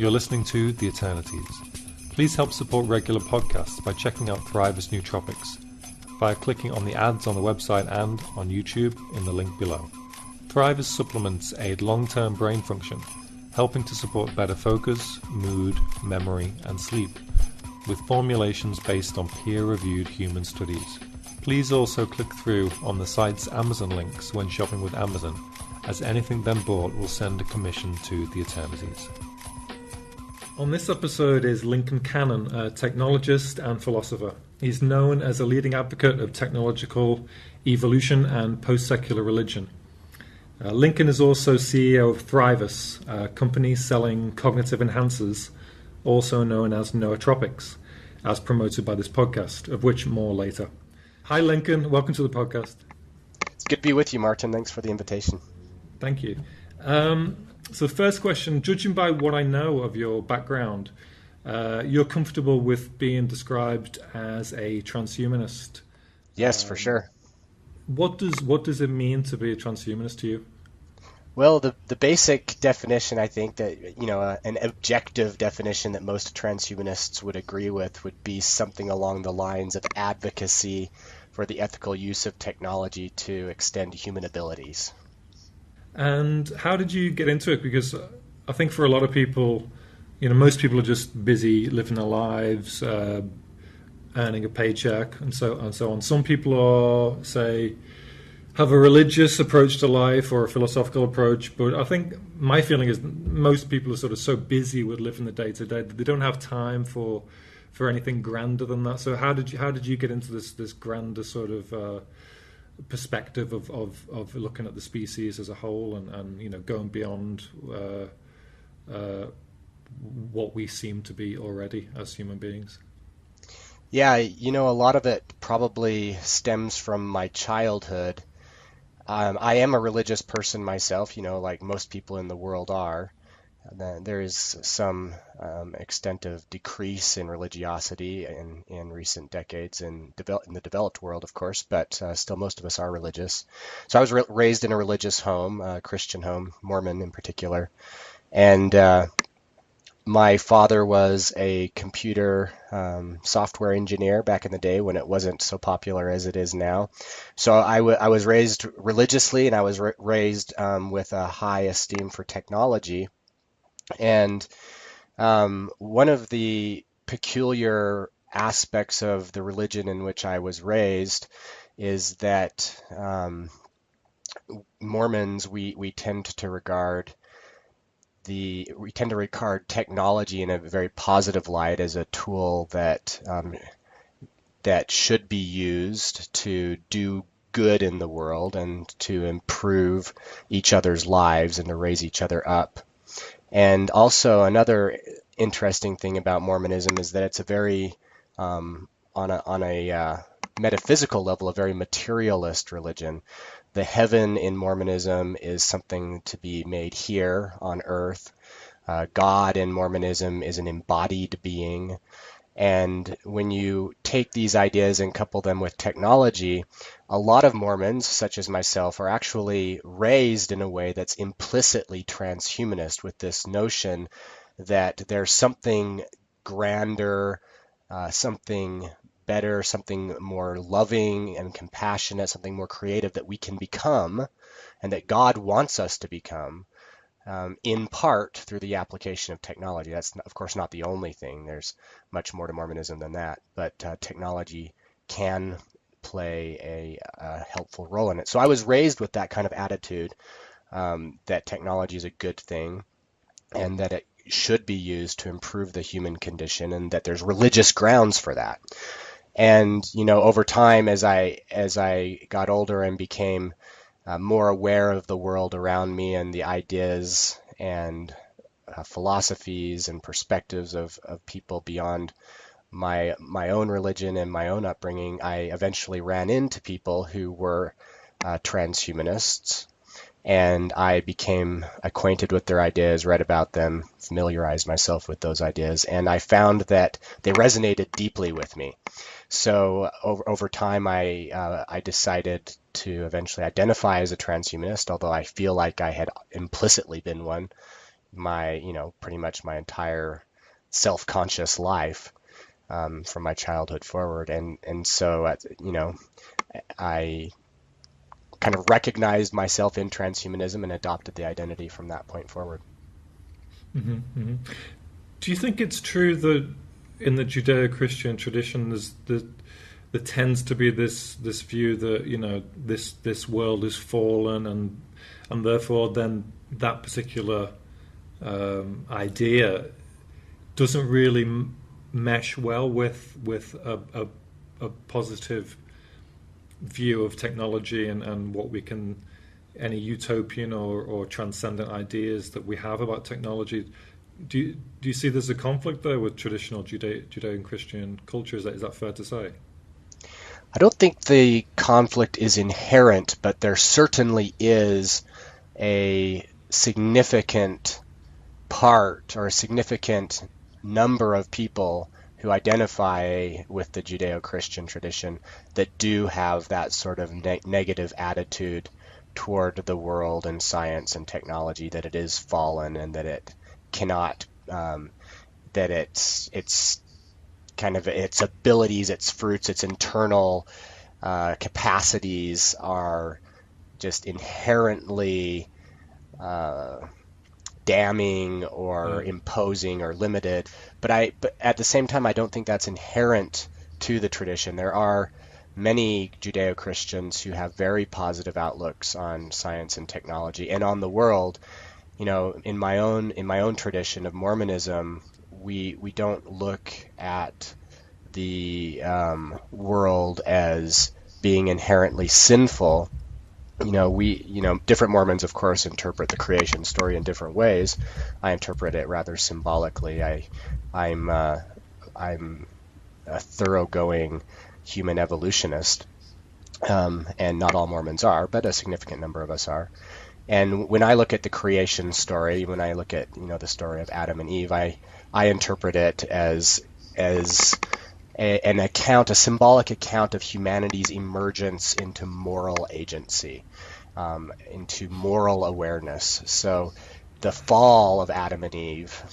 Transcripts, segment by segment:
You're listening to The Eternities. Please help support regular podcasts by checking out Thrivous nootropics by clicking on the ads on the website and on YouTube in the link below. Thrivous supplements aid long-term brain function, helping to support better focus, mood, memory, and sleep, with formulations based on peer-reviewed human studies. Please also click through on the site's Amazon links when shopping with Amazon, as anything then bought will send a commission to The Eternities. On this episode is Lincoln Cannon, a technologist and philosopher. He's known as a leading advocate of technological evolution and post-secular religion. Lincoln is also CEO of Thrivous, a company selling cognitive enhancers, also known as nootropics, as promoted by this podcast, of which more later. Hi, Lincoln. Welcome to the podcast. It's good to be with you, Martin. Thanks for the invitation. Thank you. So first question, judging by what I know of your background, you're comfortable with being described as a transhumanist? Yes, for sure. What does it mean to be a transhumanist to you? Well, the basic definition, I think that, an objective definition that most transhumanists would agree with would be something along the lines of advocacy for the ethical use of technology to extend human abilities. And how did you get into it? Because I think for a lot of people, most people are just busy living their lives, earning a paycheck, and so on. Some people are, say, have a religious approach to life or a philosophical approach, but I think my feeling is most people are sort of so busy with living the day to day that they don't have time for anything grander than that. So how did you get into this grander sort of perspective of looking at the species as a whole and going beyond what we seem to be already as human beings? Yeah, a lot of it probably stems from my childhood. I am a religious person myself, like most people in the world are. There is some extent of decrease in religiosity in recent decades in the developed world, of course, but still most of us are religious. So I was raised in a religious home, a Christian home, Mormon in particular, and my father was a computer software engineer back in the day when it wasn't so popular as it is now. So I was raised religiously, and I was raised with a high esteem for technology. And one of the peculiar aspects of the religion in which I was raised is that Mormons, we tend to regard technology in a very positive light as a tool that should be used to do good in the world and to improve each other's lives and to raise each other up. And also another interesting thing about Mormonism is that it's a very, on a metaphysical level, a very materialist religion. The heaven in Mormonism is something to be made here on earth. God in Mormonism is an embodied being. And when you take these ideas and couple them with technology, a lot of Mormons, such as myself, are actually raised in a way that's implicitly transhumanist, with this notion that there's something grander, something better, something more loving and compassionate, something more creative that we can become, and that God wants us to become, in part through the application of technology. That's, of course, not the only thing. There's much more to Mormonism than that, but technology can play a helpful role in it. So I was raised with that kind of attitude, that technology is a good thing and that it should be used to improve the human condition, and that there's religious grounds for that. And over time, as I got older and became more aware of the world around me and the ideas and philosophies and perspectives of people beyond my own religion and my own upbringing, I eventually ran into people who were transhumanists, and I became acquainted with their ideas, read about them, familiarized myself with those ideas, and I found that they resonated deeply with me. So over time, I decided to eventually identify as a transhumanist, although I feel like I had implicitly been one my, pretty much my entire self-conscious life, from my childhood forward. And so, I kind of recognized myself in transhumanism and adopted the identity from that point forward. Do you think it's true that in the Judeo-Christian tradition, there tends to be this view that this world is fallen, and therefore then that particular idea doesn't really mesh well with a positive view of technology and what we can, any utopian or transcendent ideas that we have about technology. Do you see there's a conflict there with traditional Judean Christian culture? Is that fair to say? I don't think the conflict is inherent, but there certainly is a significant part or a significant number of people who identify with the Judeo-Christian tradition that do have that sort of negative attitude toward the world and science and technology, that it is fallen and that it cannot, that it's kind of its abilities, its fruits, its internal capacities are just inherently damning or imposing or limited. But at the same time, I don't think that's inherent to the tradition. There are many Judeo-Christians who have very positive outlooks on science and technology and on the world. In my own tradition of Mormonism, we don't look at the world as being inherently sinful. Different Mormons, of course, interpret the creation story in different ways. I interpret it rather symbolically. I'm a thoroughgoing human evolutionist, and not all Mormons are, but a significant number of us are. And when I look at the creation story, when I look at the story of Adam and Eve, I interpret it as an account, a symbolic account of humanity's emergence into moral agency, into moral awareness. So the fall of Adam and Eve,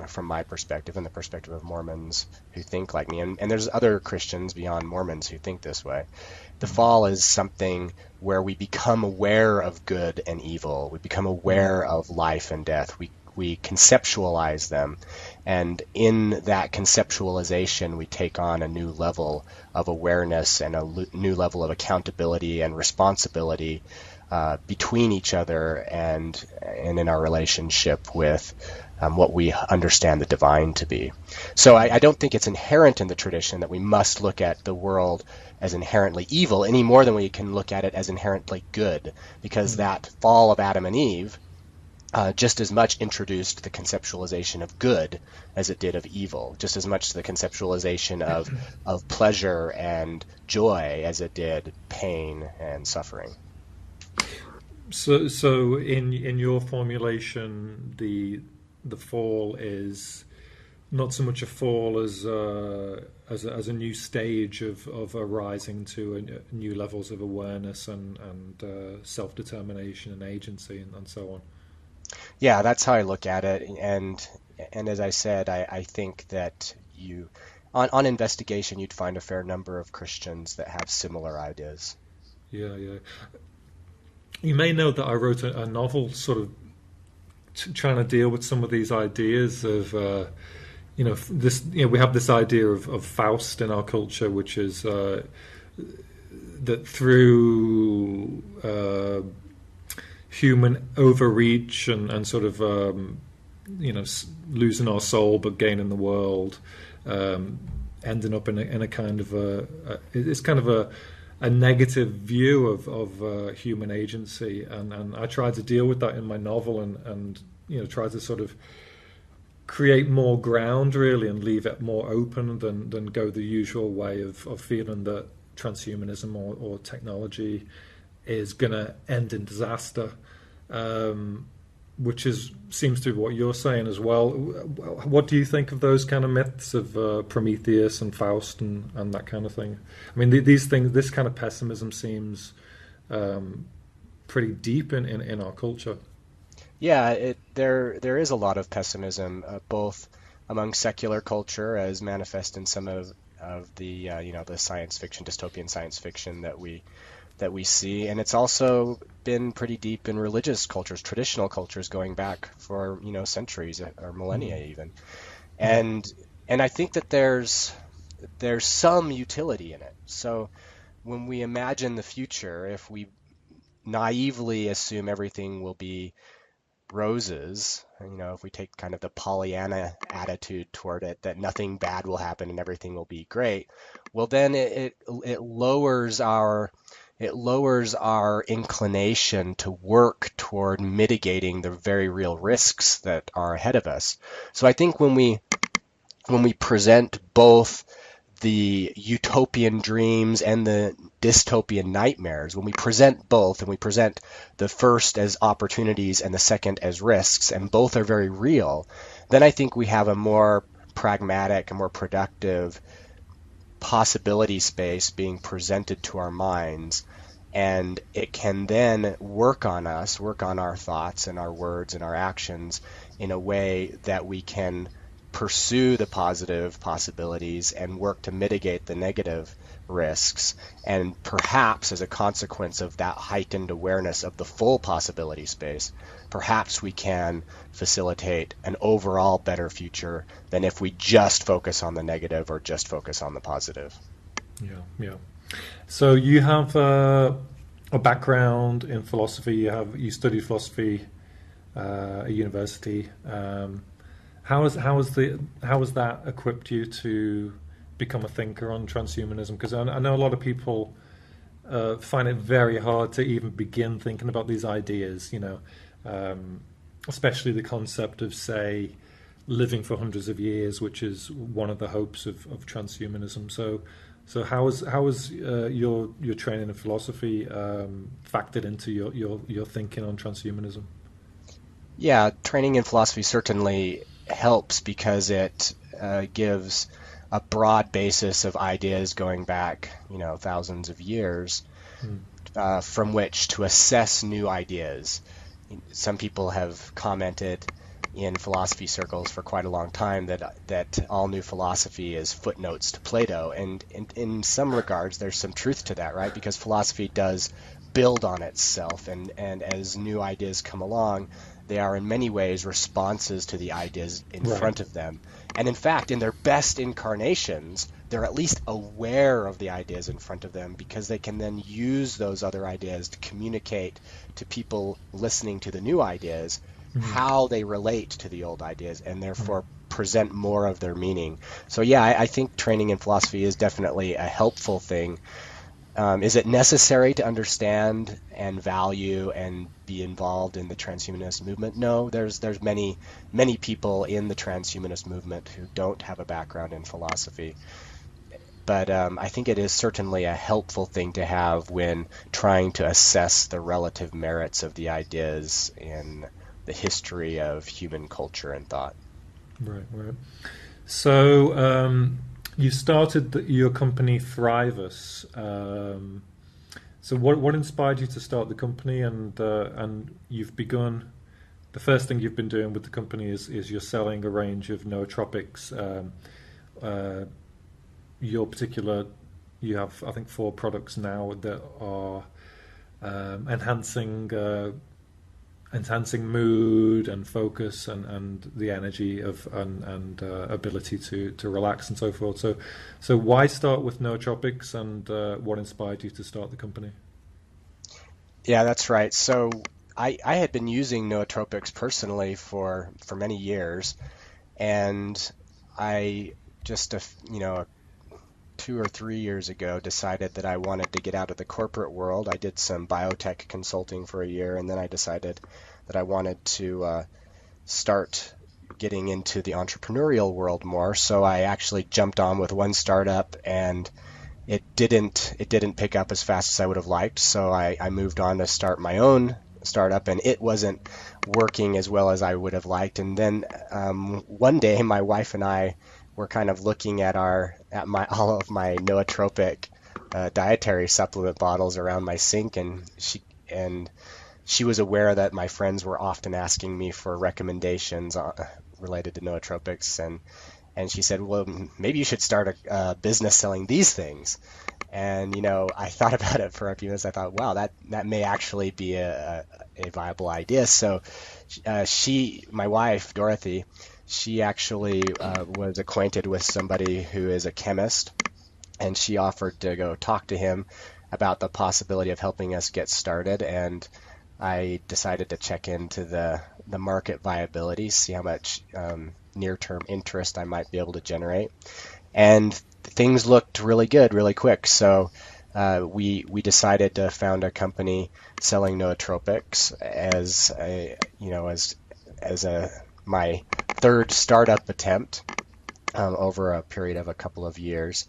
from my perspective and the perspective of Mormons who think like me, and there's other Christians beyond Mormons who think this way, the fall is something where we become aware of good and evil. We become aware of life and death. We conceptualize them, and in that conceptualization we take on a new level of awareness and a new level of accountability and responsibility between each other and in our relationship with what we understand the divine to be. So I don't think it's inherent in the tradition that we must look at the world as inherently evil any more than we can look at it as inherently good, because that fall of Adam and Eve just as much introduced the conceptualization of good as it did of evil, just as much the conceptualization of pleasure and joy as it did pain and suffering. So in your formulation, the fall is not so much a fall as a new stage of arising to new levels of awareness and self-determination and agency and so on. Yeah, that's how I look at it. And as I said, I think that on investigation, you'd find a fair number of Christians that have similar ideas. Yeah. You may know that I wrote a novel sort of trying to deal with some of these ideas of, this. We have this idea of Faust in our culture, which is that through human overreach and sort of losing our soul but gaining the world, ending up in a kind of it's kind of a negative view of human agency, and I tried to deal with that in my novel and try to sort of create more ground really and leave it more open than go the usual way of feeling that transhumanism or technology is going to end in disaster, which seems to be what you're saying as well. What do you think of those kind of myths of Prometheus and Faust and that kind of thing? I mean, these things, this kind of pessimism seems pretty deep in our culture. Yeah, there is a lot of pessimism, both among secular culture, as manifest in some of the the science fiction, dystopian science fiction that we see, and it's also been pretty deep in religious cultures, traditional cultures, going back for centuries or Mm. millennia even. Yeah. And I think that there's some utility in it. So when we imagine the future, if we naively assume everything will be roses, if we take kind of the Pollyanna attitude toward it, that nothing bad will happen and everything will be great, well then it lowers our inclination to work toward mitigating the very real risks that are ahead of us. So I think when we present both the utopian dreams and the dystopian nightmares, when we present both and we present the first as opportunities and the second as risks, and both are very real, then I think we have a more pragmatic, a more productive possibility space being presented to our minds. And it can then work on us, work on our thoughts and our words and our actions in a way that we can pursue the positive possibilities and work to mitigate the negative risks. And perhaps as a consequence of that heightened awareness of the full possibility space, perhaps we can facilitate an overall better future than if we just focus on the negative or just focus on the positive. Yeah. Yeah. So you have a background in philosophy. You studied philosophy at university. How has that equipped you to become a thinker on transhumanism? Because I know a lot of people find it very hard to even begin thinking about these ideas. Especially the concept of, say, living for hundreds of years, which is one of the hopes of transhumanism. So how has your training in philosophy factored into your thinking on transhumanism? Yeah, training in philosophy certainly helps because it gives a broad basis of ideas going back, thousands of years, Mm. from which to assess new ideas. Some people have commented in philosophy circles for quite a long time that all new philosophy is footnotes to Plato, and in some regards there's some truth to that, right? Because philosophy does build on itself, and as new ideas come along, they are in many ways responses to the ideas in Right. front of them. And in fact, in their best incarnations, they're at least aware of the ideas in front of them because they can then use those other ideas to communicate to people listening to the new ideas Mm. how they relate to the old ideas and Right. therefore present more of their meaning. So yeah, I think training in philosophy is definitely a helpful thing. Is it necessary to understand and value and be involved in the transhumanist movement? No, there's many people in the transhumanist movement who don't have a background in philosophy. But I think it is certainly a helpful thing to have when trying to assess the relative merits of the ideas in the history of human culture and thought. Right. Right. So you started your company Thrivous. So what inspired you to start the company, and you've begun. The first thing you've been doing with the company is you're selling a range of nootropics. Uh, your particular, you have I think 4 products now that are enhancing mood and focus and the energy of and ability to relax and so forth. So why start with nootropics, and what inspired you to start the company? Yeah, that's right. So I had been using nootropics personally for many years, and I just 2 or 3 years ago decided that I wanted to get out of the corporate world. I did some biotech consulting for a year, and then I decided that I wanted to start getting into the entrepreneurial world more. So I actually jumped on with one startup, and it didn't pick up as fast as I would have liked. So I moved on to start my own startup, and it wasn't working as well as I would have liked. And then one day, my wife and I were kind of looking at my all of my nootropic dietary supplement bottles around my sink, and she was aware that my friends were often asking me for recommendations related to nootropics, and she said, well, maybe you should start a business selling these things. And I thought about it for a few minutes. I thought, wow, that may actually be a viable idea. So my wife Dorothy, she actually was acquainted with somebody who is a chemist, and she offered to go talk to him about the possibility of helping us get started. And I decided to check into the market viability, see how much near-term interest I might be able to generate. And things looked really good, really quick. So we decided to found a company selling nootropics as my third startup attempt over a period of a couple of years.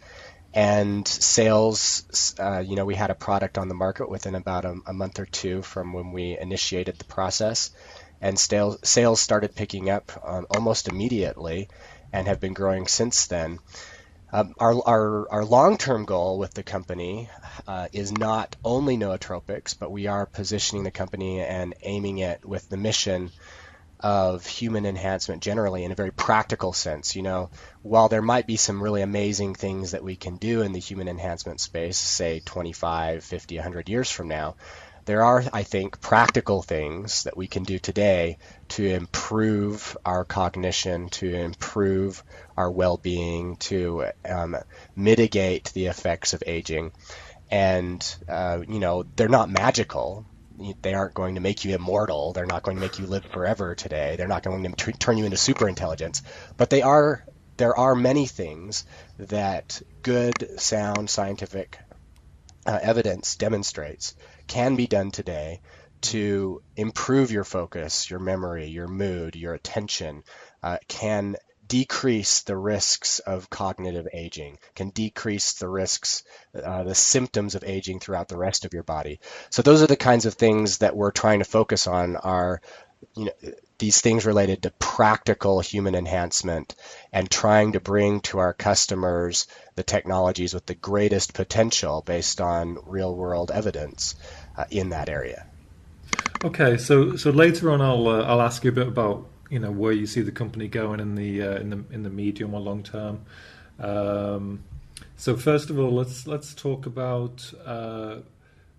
And sales, we had a product on the market within about a month or two from when we initiated the process, and sales started picking up almost immediately and have been growing since then. Our long-term goal with the company is not only nootropics, but we are positioning the company and aiming it with the mission of human enhancement generally in a very practical sense. While there might be some really amazing things that we can do in the human enhancement space, say 25, 50, 100 years from now, there are, I think, practical things that we can do today to improve our cognition, to improve our well-being, to mitigate the effects of aging. And, they're not magical. They aren't going to make you immortal. They're not going to make you live forever today. They're not going to turn you into super intelligence. But there are many things that good, sound scientific evidence demonstrates can be done today to improve your focus, your memory, your mood, your attention, can decrease the risks of cognitive aging, can decrease the risks, the symptoms of aging throughout the rest of your body. So those are the kinds of things that we're trying to focus on, are these things related to practical human enhancement and trying to bring to our customers the technologies with the greatest potential based on real world evidence in that area. Okay, so later on, I'll ask you a bit about where you see the company going in the medium or long term. So first of all, let's talk about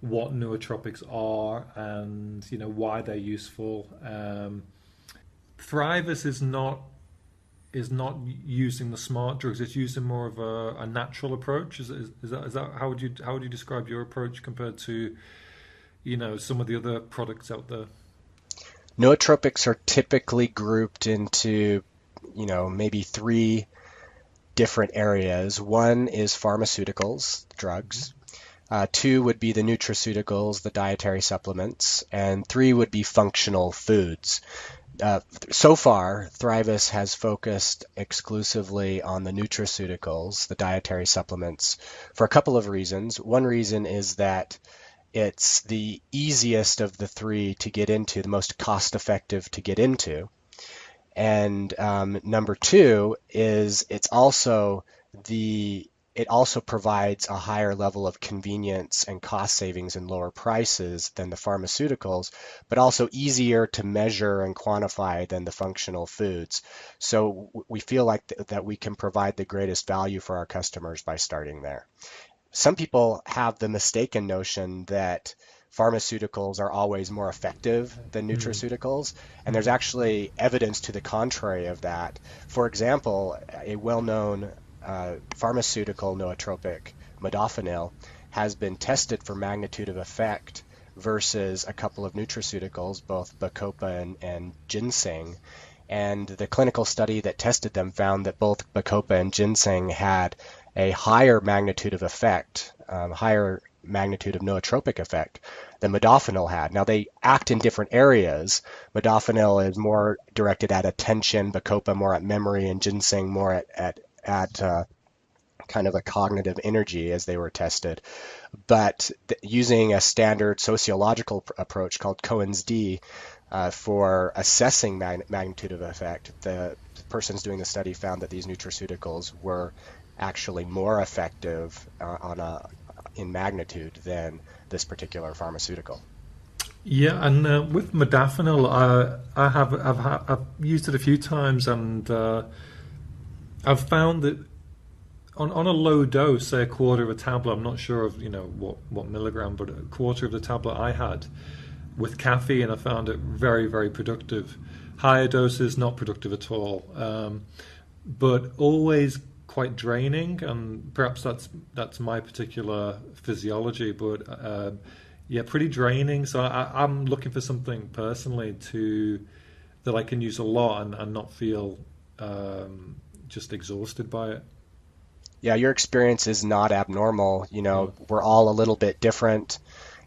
what nootropics are and why they're useful. Thrivous is not using the smart drugs; it's using more of a natural approach. Is that how would you describe your approach compared to some of the other products out there? Nootropics are typically grouped into, maybe three different areas. One is pharmaceuticals, drugs. Two would be the nutraceuticals, the dietary supplements, and three would be functional foods. So far, Thrivous has focused exclusively on the nutraceuticals, the dietary supplements, for a couple of reasons. One reason is that it's the easiest of the three to get into, the most cost-effective to get into. And number two is it also provides a higher level of convenience and cost savings and lower prices than the pharmaceuticals, but also easier to measure and quantify than the functional foods. So we feel like that we can provide the greatest value for our customers by starting there. Some people have the mistaken notion that pharmaceuticals are always more effective than nutraceuticals, and there's actually evidence to the contrary of that. For example, a well-known pharmaceutical nootropic, modafinil, has been tested for magnitude of effect versus a couple of nutraceuticals, both bacopa and ginseng. And the clinical study that tested them found that both bacopa and ginseng had a higher magnitude of effect, higher magnitude of nootropic effect than modafinil had. Now, they act in different areas. Modafinil is more directed at attention, bacopa more at memory, and ginseng more at kind of a cognitive energy as they were tested. But using a standard sociological approach called Cohen's d for assessing magnitude of effect, the persons doing the study found that these nutraceuticals were actually more effective in magnitude than this particular pharmaceutical. Yeah, and with modafinil, I've used it a few times, and I've found that on a low dose, say a quarter of a tablet, I'm not sure of what milligram, but a quarter of the tablet I had with caffeine, I found it very, very productive. Higher doses, not productive at all, but always quite draining, and perhaps that's my particular physiology, but yeah, pretty draining. So I'm looking for something personally to that I can use a lot and not feel just exhausted by it. Yeah, your experience is not abnormal. Yeah. We're all a little bit different,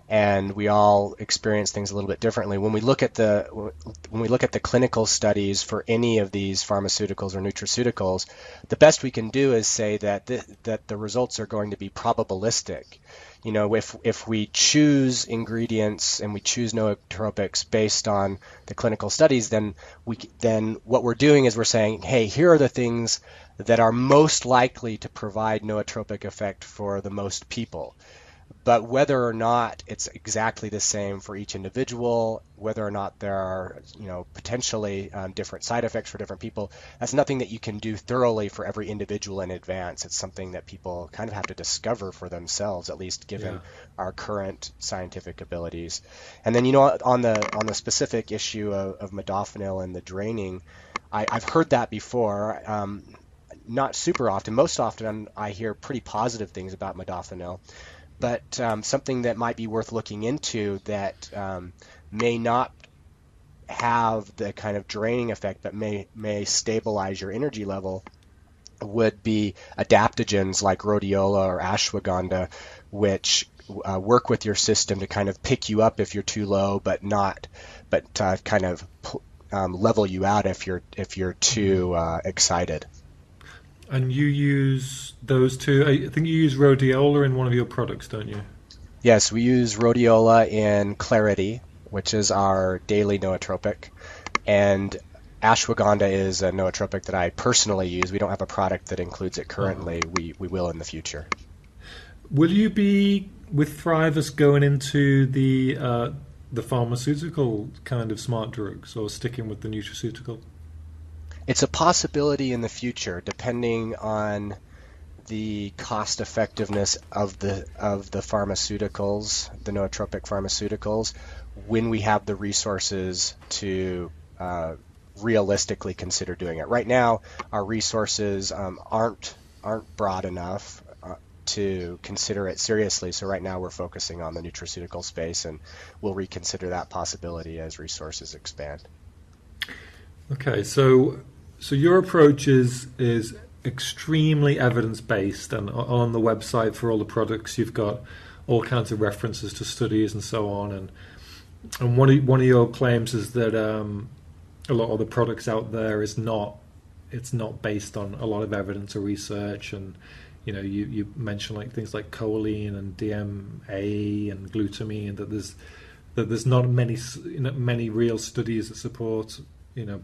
and we all experience things a little bit differently. When we look at the clinical studies for any of these pharmaceuticals or nutraceuticals, the best we can do is say that the results are going to be probabilistic. If we choose ingredients and we choose nootropics based on the clinical studies, then what we're doing is we're saying, hey, here are the things that are most likely to provide nootropic effect for the most people. But whether or not it's exactly the same for each individual, whether or not there are, potentially different side effects for different people, that's nothing that you can do thoroughly for every individual in advance. It's something that people kind of have to discover for themselves, at least given Yeah. our current scientific abilities. And then, on the specific issue of modafinil and the draining, I've heard that before. Not super often. Most often, I hear pretty positive things about modafinil. But something that might be worth looking into that may not have the kind of draining effect, but may stabilize your energy level, would be adaptogens like rhodiola or ashwagandha, which work with your system to kind of pick you up if you're too low, but kind of level you out if you're too excited. And you use those two. I think you use rhodiola in one of your products, don't you? Yes, we use rhodiola in Clarity, which is our daily nootropic, and ashwagandha is a nootropic that I personally use. We don't have a product that includes it Uh-huh. currently. We will in the future. Will you be with Thrivous going into the pharmaceutical kind of smart drugs, or sticking with the nutraceutical? It's a possibility in the future, depending on the cost effectiveness of the pharmaceuticals, the nootropic pharmaceuticals, when we have the resources to realistically consider doing it. Right now, our resources aren't broad enough to consider it seriously. So right now we're focusing on the nutraceutical space, and we'll reconsider that possibility as resources expand. Okay, so your approach is extremely evidence based, and on the website for all the products, you've got all kinds of references to studies and so on. And one of your claims is that a lot of the products out there is not it's not based on a lot of evidence or research. And you mentioned like things like choline and DMA and glutamine, that there's not many real studies that support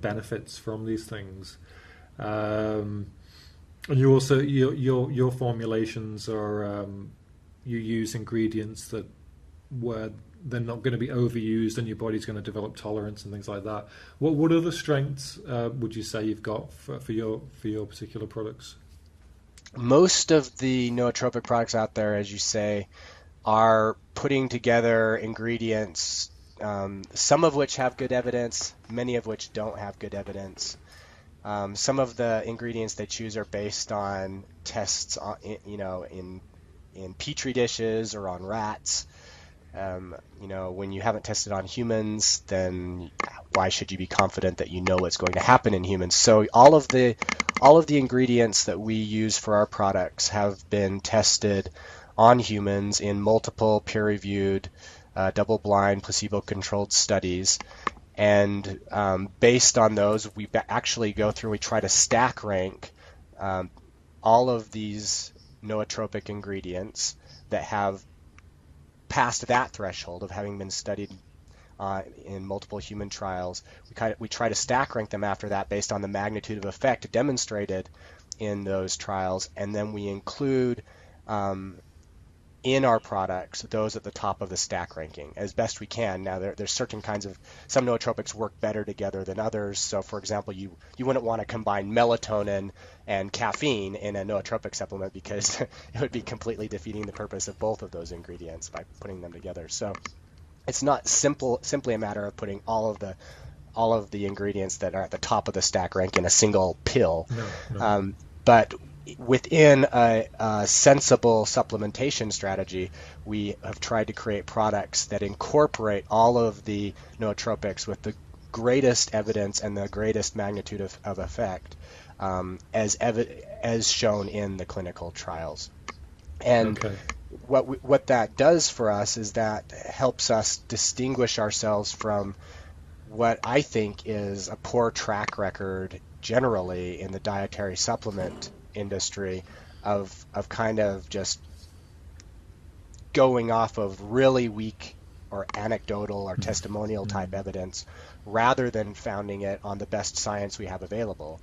benefits from these things. And you also your formulations are you use ingredients that where they're not going to be overused and your body's going to develop tolerance and things like that. What other strengths would you say you've got for your particular products? Most of the nootropic products out there, as you say, are putting together ingredients, some of which have good evidence, many of which don't have good evidence. Some of the ingredients they choose are based on tests, in petri dishes or on rats. When you haven't tested on humans, then why should you be confident that you know what's going to happen in humans? So all of the ingredients that we use for our products have been tested on humans in multiple peer-reviewed, double-blind, placebo-controlled studies. And based on those, we actually go through and we try to stack rank all of these nootropic ingredients that have passed that threshold of having been studied in multiple human trials. We try to stack rank them after that based on the magnitude of effect demonstrated in those trials, and then we include in our products those at the top of the stack ranking as best we can. Now, there's certain kinds of, some nootropics work better together than others. So, for example, you wouldn't want to combine melatonin and caffeine in a nootropic supplement because it would be completely defeating the purpose of both of those ingredients by putting them together. So it's not simply a matter of putting all of the ingredients that are at the top of the stack rank in a single pill. No. But within a sensible supplementation strategy, we have tried to create products that incorporate all of the nootropics with the greatest evidence and the greatest magnitude of effect, as shown in the clinical trials. And what that does for us is that helps us distinguish ourselves from what I think is a poor track record generally in the dietary supplement industry of kind of just going off of really weak or anecdotal or testimonial type evidence rather than founding it on the best science we have available.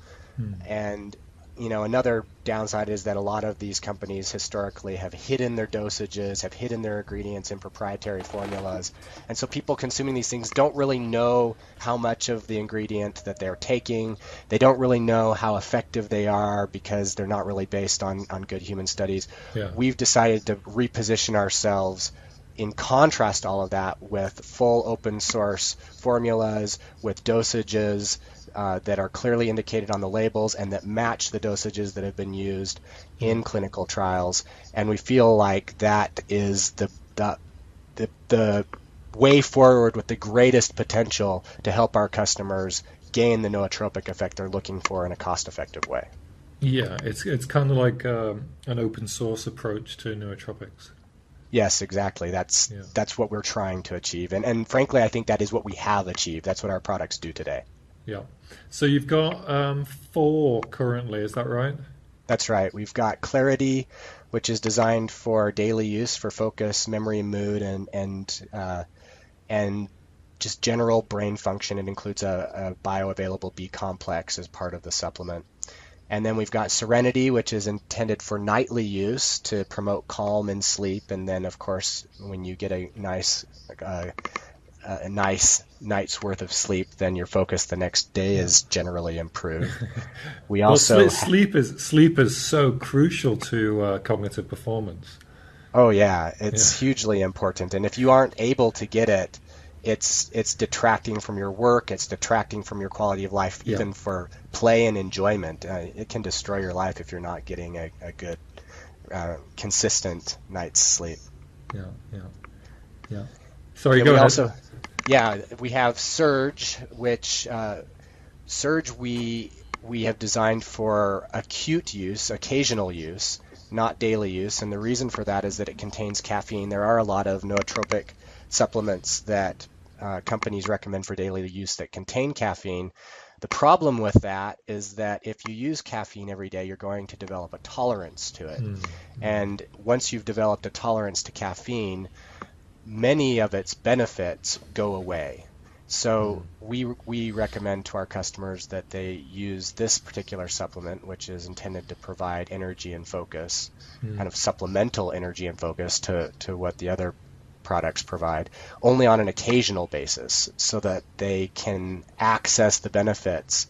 And another downside is that a lot of these companies historically have hidden their dosages, have hidden their ingredients in proprietary formulas. And so people consuming these things don't really know how much of the ingredient that they're taking. They don't really know how effective they are because they're not really based on good human studies. Yeah. We've decided to reposition ourselves in contrast to all of that with full open source formulas, with dosages that are clearly indicated on the labels and that match the dosages that have been used in clinical trials. And we feel like that is the way forward with the greatest potential to help our customers gain the nootropic effect they're looking for in a cost-effective way. Yeah, it's kind of like an open source approach to nootropics. Yes, exactly. That's what we're trying to achieve. And frankly, I think that is what we have achieved. That's what our products do today. Yeah. So you've got 4 currently, is that right? That's right. We've got Clarity, which is designed for daily use for focus, memory, mood, and just general brain function. It includes a bioavailable B complex as part of the supplement. And then we've got Serenity, which is intended for nightly use to promote calm and sleep. And then, of course, when you get a nice night's worth of sleep, then your focus the next day is generally improved. We also sleep is so crucial to cognitive performance. Oh yeah, it's hugely important. And if you aren't able to get it, it's detracting from your work. It's detracting from your quality of life, even for play and enjoyment. It can destroy your life if you're not getting a good, consistent night's sleep. Yeah. Sorry, go ahead. We have Surge, which Surge we have designed for acute use, occasional use, not daily use. And the reason for that is that it contains caffeine. There are a lot of nootropic supplements that companies recommend for daily use that contain caffeine. The problem with that is that if you use caffeine every day, you're going to develop a tolerance to it. And once you've developed a tolerance to caffeine, many of its benefits go away. So we recommend to our customers that they use this particular supplement, which is intended to provide energy and focus, kind of supplemental energy and focus to what the other products provide, only on an occasional basis, so that they can access the benefits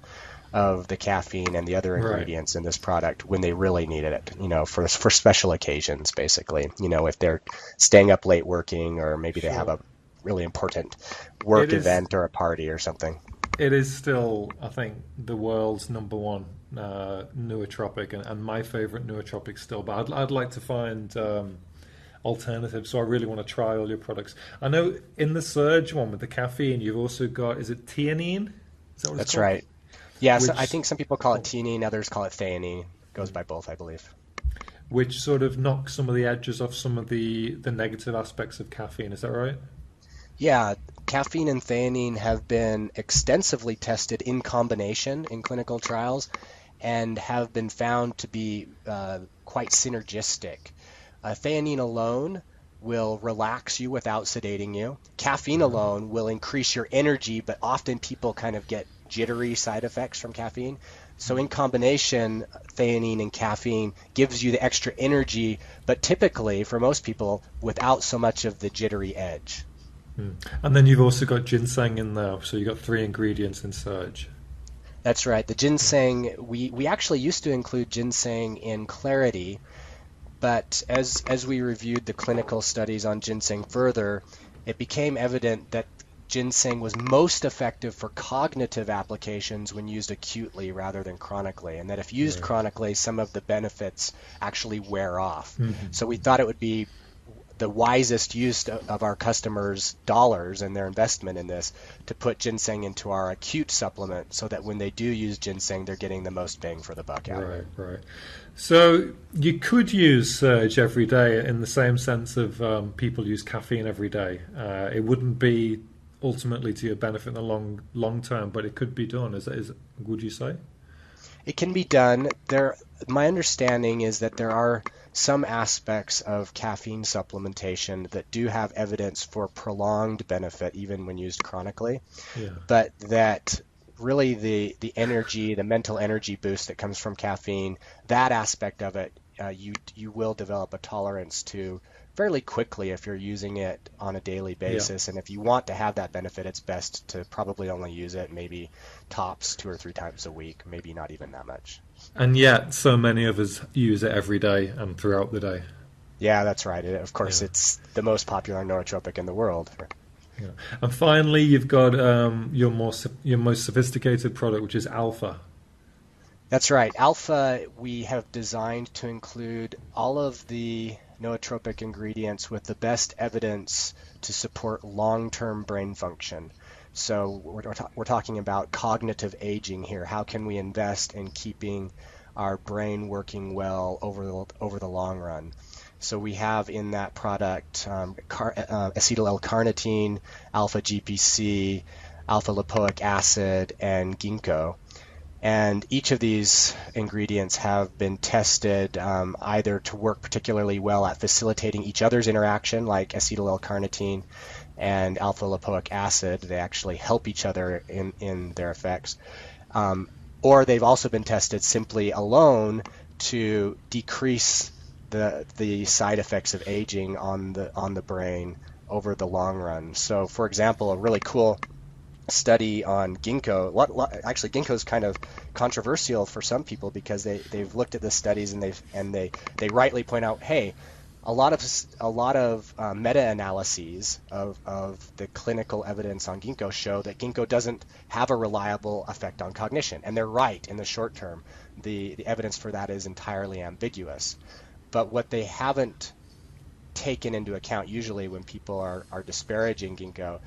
of the caffeine and the other ingredients in this product when they really needed it, for special occasions, basically, if they're staying up late working, or maybe they have a really important work event or a party or something. It is still, I think, the world's number one nootropic, and my favorite nootropic still, but I'd like to find alternatives, so I really want to try all your products. I know in the Surge one with the caffeine, you've also got, is it theanine? Is that what That's right. Yeah, so I think some people call it theanine, others call it theanine. It goes by both, I believe. Which sort of knocks some of the edges off some of the negative aspects of caffeine, is that right? Yeah, caffeine and theanine have been extensively tested in combination in clinical trials and have been found to be quite synergistic. Theanine alone will relax you without sedating you. Caffeine alone will increase your energy, but often people kind of get jittery side effects from caffeine. So in combination, theanine and caffeine gives you the extra energy, but typically for most people without so much of the jittery edge. And then you've also got ginseng in there, so you've got three ingredients in Surge. That's right. The ginseng, we actually used to include ginseng in Clarity, but as we reviewed the clinical studies on ginseng further, it became evident that ginseng was most effective for cognitive applications when used acutely rather than chronically, and that if used Right. chronically, some of the benefits actually wear off. Mm-hmm. So we thought it would be the wisest use of our customers' dollars and their investment in this to put ginseng into our acute supplement so that when they do use ginseng, they're getting the most bang for the buck out of Right, it. right. So you could use Surge every day in the same sense of people use caffeine every day. It wouldn't be ultimately to your benefit in the long term, but it could be done. Would you say? It can be done. My understanding is that there are some aspects of caffeine supplementation that do have evidence for prolonged benefit even when used chronically, Yeah. but that really the energy, the mental energy boost that comes from caffeine, that aspect of it, you will develop a tolerance to fairly quickly if you're using it on a daily Yeah. basis. And if you want to have that benefit, it's best to probably only use it maybe tops 2 or 3 times a week, maybe not even that much. And yet, so many of us use it every day and throughout the day. Yeah, that's right. Of course, Yeah. it's the most popular nootropic in the world. Yeah. And finally, you've got your most sophisticated product, which is Alpha. That's right. Alpha, we have designed to include all of the nootropic ingredients with the best evidence to support long-term brain function. So we're talking about cognitive aging here. How can we invest in keeping our brain working well over the long run? So we have in that product acetyl L-carnitine, alpha GPC, alpha lipoic acid, and ginkgo. And each of these ingredients have been tested either to work particularly well at facilitating each other's interaction, like acetyl L-carnitine and alpha lipoic acid. They actually help each other in their effects. Or they've also been tested simply alone to decrease the side effects of aging on the brain over the long run. So, for example, a really cool study on ginkgo. Actually, ginkgo is kind of controversial for some people because they've looked at the studies and they rightly point out, hey, a lot of meta-analyses of the clinical evidence on ginkgo show that ginkgo doesn't have a reliable effect on cognition, and they're right in the short term. The evidence for that is entirely ambiguous. But what they haven't taken into account usually when people are disparaging ginkgo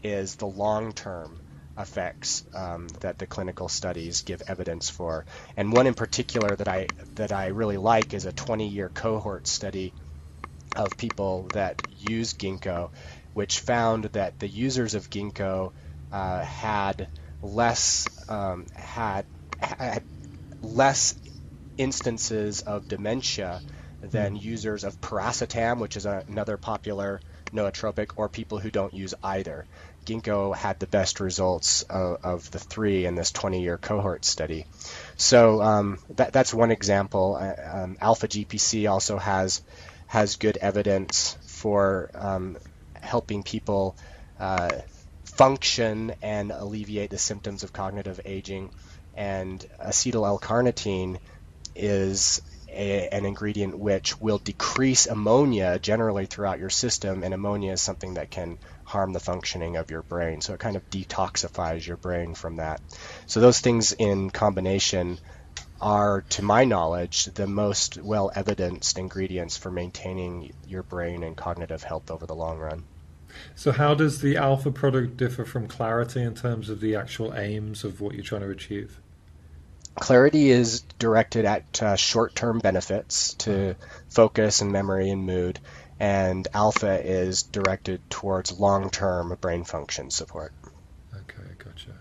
is the long-term effects that the clinical studies give evidence for. And one in particular that I really like is a 20-year cohort study of people that use ginkgo, which found that the users of ginkgo had less instances of dementia than users of piracetam, which is another popular nootropic, or people who don't use either. Ginkgo had the best results of the three in this 20-year cohort study. So that's one example. Alpha GPC also has good evidence for helping people function and alleviate the symptoms of cognitive aging. And acetyl L-carnitine is an ingredient which will decrease ammonia generally throughout your system, and ammonia is something that can harm the functioning of your brain. So it kind of detoxifies your brain from that. So those things in combination are, to my knowledge, the most well-evidenced ingredients for maintaining your brain and cognitive health over the long run. So how does the Alpha product differ from Clarity in terms of the actual aims of what you're trying to achieve? Clarity is directed at short-term benefits to focus and memory and mood, and Alpha is directed towards long-term brain function support. Okay, gotcha.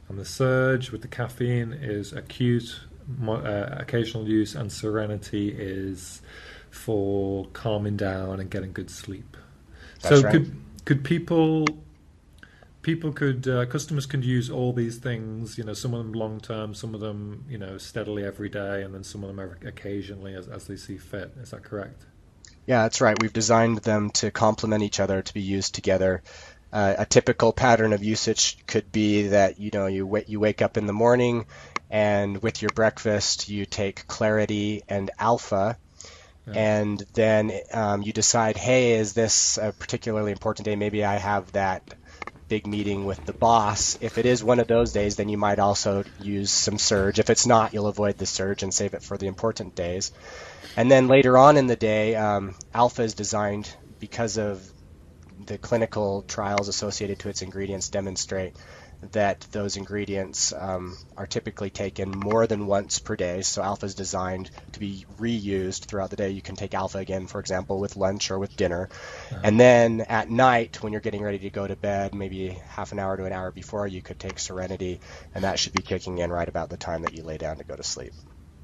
And the Surge with the caffeine is acute, occasional use, and Serenity is for calming down and getting good sleep. That's So right. could people people could customers could use all these things. Some of them long term, some of them steadily every day, and then some of them occasionally as they see fit. Is that correct? Yeah, that's right. We've designed them to complement each other, to be used together. A typical pattern of usage could be that you wake up in the morning, and with your breakfast you take clarity and alpha, Yeah. and then you decide, hey, is this a particularly important day? Maybe I have that big meeting with the boss. If it is one of those days, then you might also use some surge. If it's not, you'll avoid the surge and save it for the important days. And then later on in the day, alpha is designed because of the clinical trials associated to its ingredients demonstrate that those ingredients are typically taken more than once per day. So alpha is designed to be reused throughout the day. You can take alpha again, for example, with lunch or with dinner. And then at night, when you're getting ready to go to bed, maybe half an hour to an hour before, you could take serenity, and that should be kicking in right about the time that you lay down to go to sleep.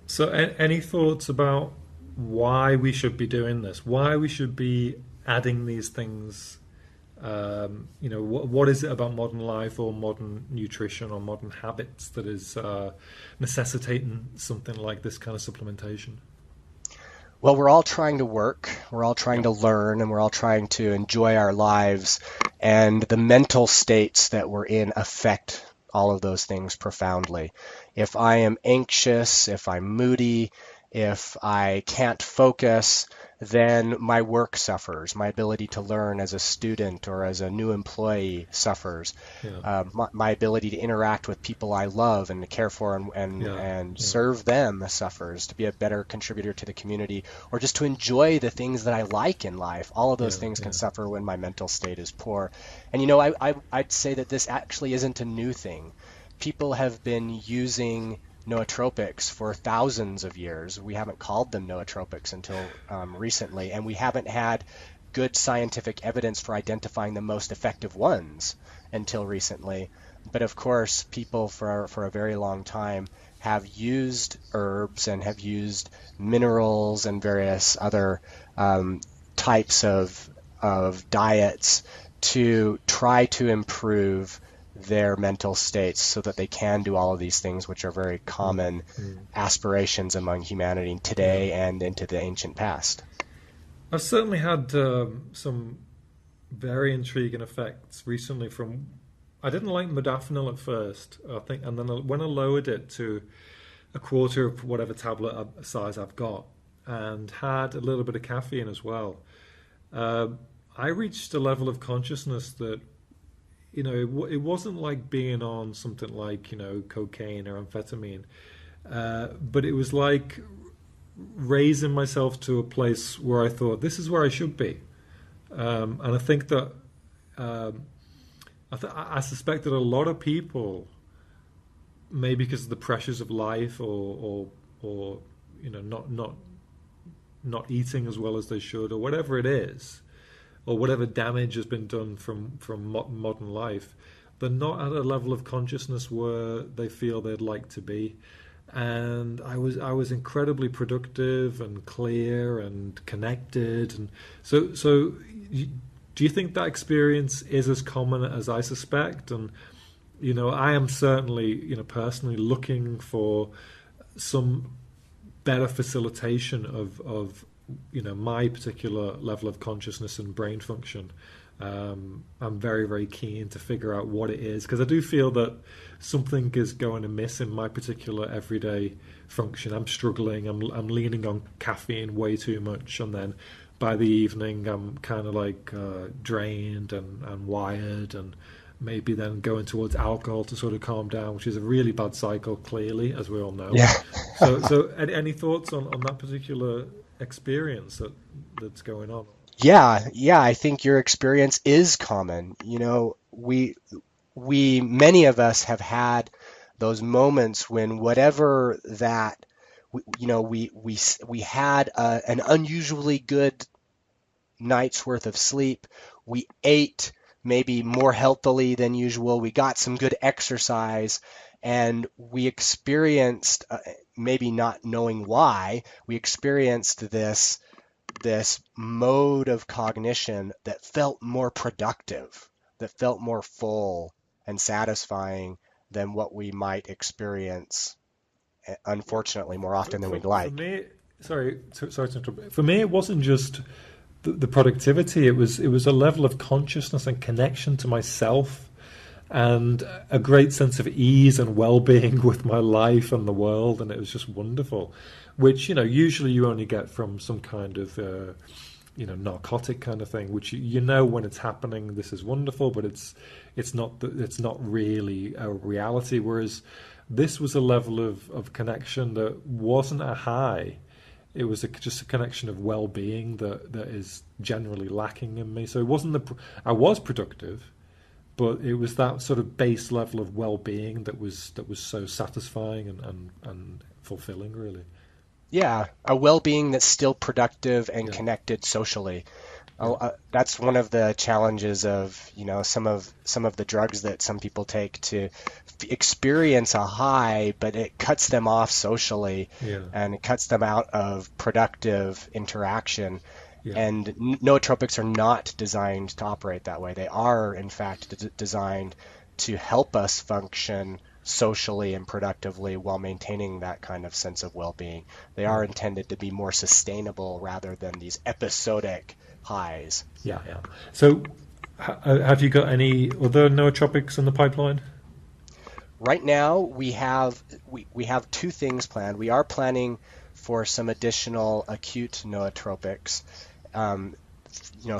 So, any thoughts about why we should be doing this? Why we should be adding these things? What is it about modern life or modern nutrition or modern habits that is necessitating something like this kind of supplementation? Well, we're all trying to work, we're all trying Yeah. to learn, and we're all trying to enjoy our lives. And the mental states that we're in affect all of those things profoundly. If I am anxious, if I'm moody, if I can't focus, then my work suffers. My ability to learn as a student or as a new employee suffers. Yeah. My ability to interact with people I love and to care for Yeah. and Yeah. serve them suffers. To be a better contributor to the community or just to enjoy the things that I like in life. All of those Yeah. things can Yeah. suffer when my mental state is poor. And I'd say that this actually isn't a new thing. People have been using nootropics for thousands of years. We haven't called them nootropics until recently, and we haven't had good scientific evidence for identifying the most effective ones until recently. But of course, people for a very long time have used herbs and have used minerals and various other types of diets to try to improve their mental states so that they can do all of these things, which are very Mm. common Mm. aspirations among humanity Yeah. today and into the ancient past. I've certainly had some very intriguing effects recently from. I didn't like modafinil at first, I think, and then when I lowered it to a quarter of whatever tablet size I've got, and had a little bit of caffeine as well, uh, I reached a level of consciousness that it wasn't like being on something like cocaine or amphetamine, but it was like raising myself to a place where I thought this is where I should be, and I think that um, I suspect that a lot of people, maybe because of the pressures of life or not eating as well as they should or whatever it is, or whatever damage has been done from modern life, they're not at a level of consciousness where they feel they'd like to be. And I was incredibly productive and clear and connected, and so do you think that experience is as common as I suspect? And I am certainly personally looking for some better facilitation of my particular level of consciousness and brain function. I'm very, very keen to figure out what it is because I do feel that something is going amiss in my particular everyday function. I'm struggling. I'm leaning on caffeine way too much, and then by the evening I'm kind of like drained and wired, and maybe then going towards alcohol to sort of calm down, which is a really bad cycle, clearly, as we all know. Yeah. So any thoughts on that particular experience that's going on? Yeah, I think your experience is common. Many of us have had those moments when whatever that, we had an unusually good night's worth of sleep. We ate maybe more healthily than usual. We got some good exercise, and we experienced, maybe not knowing why, we experienced this mode of cognition that felt more productive. that felt more full and satisfying than what we might experience, unfortunately, more often than we'd For like. me, sorry to interrupt. For me, it wasn't just the productivity. It was a level of consciousness and connection to myself, and a great sense of ease and well-being with my life and the world, and it was just wonderful. Which usually you only get from some kind of narcotic kind of thing, which when it's happening, this is wonderful, but it's not really a reality. Whereas this was a level of connection that wasn't a high. It was just a connection of well-being that is generally lacking in me. So it wasn't I was productive, but it was that sort of base level of well-being that was so satisfying and fulfilling, really. Yeah, a well-being that's still productive and Yeah, connected socially. yeah, That's one of the challenges of, some of the drugs that some people take to experience a high, but it cuts them off socially yeah, and it cuts them out of productive interaction. yeah. And nootropics are not designed to operate that way. They are, in fact, designed to help us function socially and productively while maintaining that kind of sense of well-being. They are Right. intended to be more sustainable rather than these episodic highs. Yeah, yeah. So, have you got any other nootropics in the pipeline? Right now, we have two things planned. We are planning for some additional acute nootropics, um,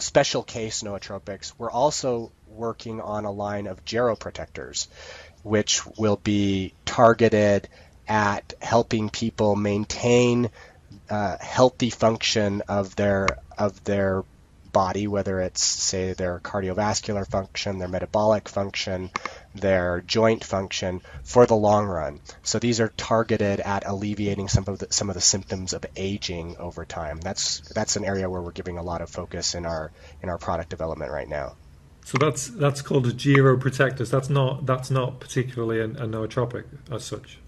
special case nootropics. We're also working on a line of geroprotectors, which will be targeted at helping people maintain healthy function of their body, whether it's, say, their cardiovascular function, their metabolic function, their joint function for the long run. So these are targeted at alleviating some of the symptoms of aging over time. That's an area where we're giving a lot of focus in our product development right now. So that's called a geroprotectors. That's not particularly a nootropic as such.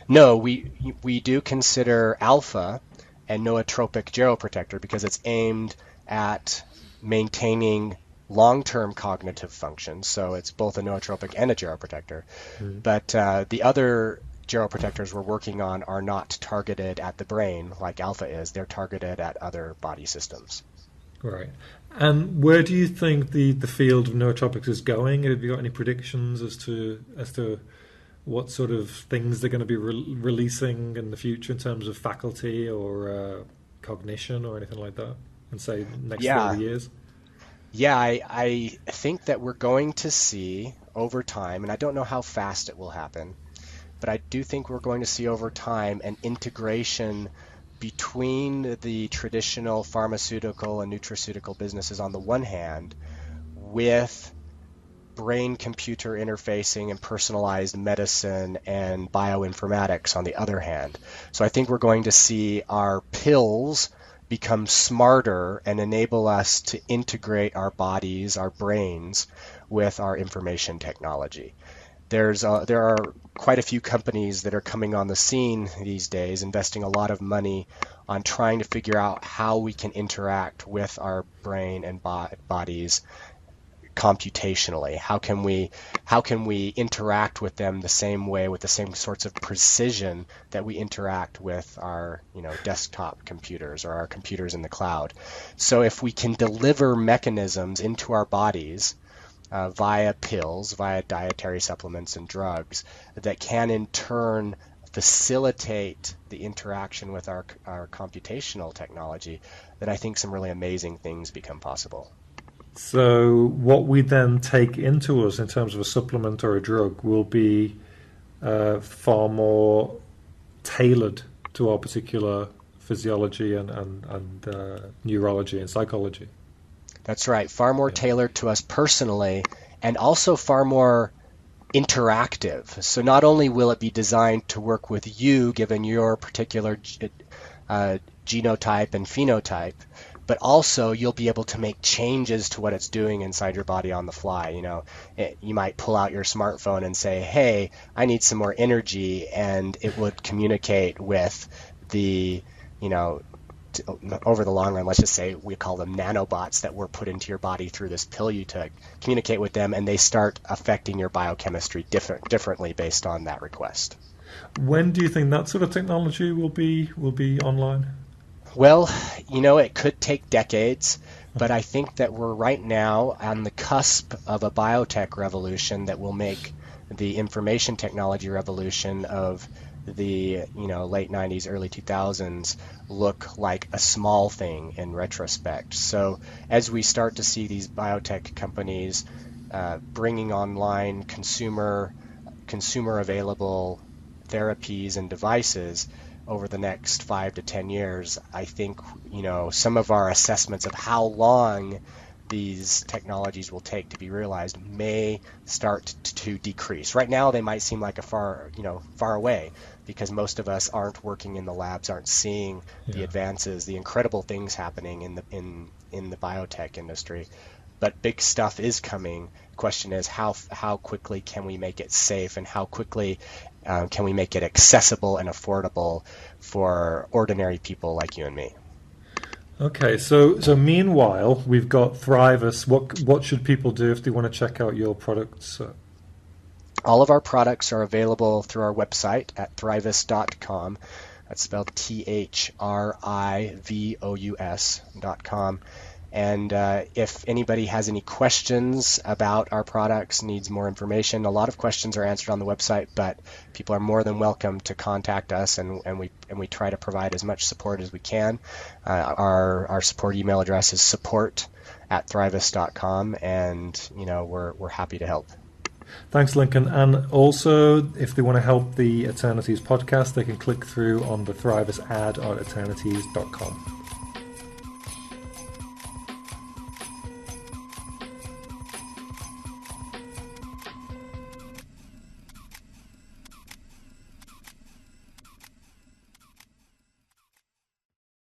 No, we do consider alpha a nootropic geroprotector because it's aimed at maintaining long-term cognitive function. So it's both a nootropic and a geroprotector. Mm. But the other geroprotectors we're working on are not targeted at the brain like alpha is. They're targeted at other body systems. Right. And where do you think the field of nootropics is going? Have you got any predictions as to what sort of things they're going to be releasing in the future in terms of faculty or cognition or anything like that? And say next Yeah, 30 years? yeah, I think that we're going to see over time, and I don't know how fast it will happen, but I do think we're going to see over time an integration between the traditional pharmaceutical and nutraceutical businesses on the one hand, with brain-computer interfacing and personalized medicine and bioinformatics on the other hand. So I think we're going to see our pills become smarter and enable us to integrate our bodies, our brains, with our information technology. There are quite a few companies that are coming on the scene these days, investing a lot of money on trying to figure out how we can interact with our brain and bodies computationally. How can we interact with them the same way, with the same sorts of precision that we interact with our desktop computers or our computers in the cloud. So if we can deliver mechanisms into our bodies via pills, via dietary supplements and drugs that can in turn facilitate the interaction with our computational technology, then I think some really amazing things become possible. So what we then take into us in terms of a supplement or a drug will be far more tailored to our particular physiology and neurology and psychology. That's right, far more Yeah. tailored to us personally and also far more interactive. So not only will it be designed to work with you given your particular genotype and phenotype, but also you'll be able to make changes to what it's doing inside your body on the fly. You might pull out your smartphone and say, "Hey, I need some more energy," and it would communicate with the, over the long run, let's just say we call them nanobots that were put into your body through this pill you took, communicate with them, and they start affecting your biochemistry differently based on that request. When do you think that sort of technology will be online? Well, it could take decades, but I think that we're right now on the cusp of a biotech revolution that will make the information technology revolution of the late 90s, early 2000s look like a small thing in retrospect. So as we start to see these biotech companies bringing online consumer available therapies and devices over the next 5 to 10 years, I think some of our assessments of how long these technologies will take to be realized may start to decrease. Right now, they might seem like a far away, because most of us aren't working in the labs, aren't seeing the advances, the incredible things happening in the biotech industry. But big stuff is coming. The question is how quickly can we make it safe, and how quickly can we make it accessible and affordable for ordinary people like you and me? Okay, so meanwhile, we've got Thrivous. What should people do if they want to check out your products? All of our products are available through our website at thrivous.com. That's spelled THRIVOUS.com. And if anybody has any questions about our products, needs more information, a lot of questions are answered on the website, but people are more than welcome to contact us, and we try to provide as much support as we can. Our support email address is support@thrivous.com, and we're happy to help. Thanks, Lincoln. And also, if they want to help the Eternities podcast, they can click through on the Thrivous ad at eternities.com.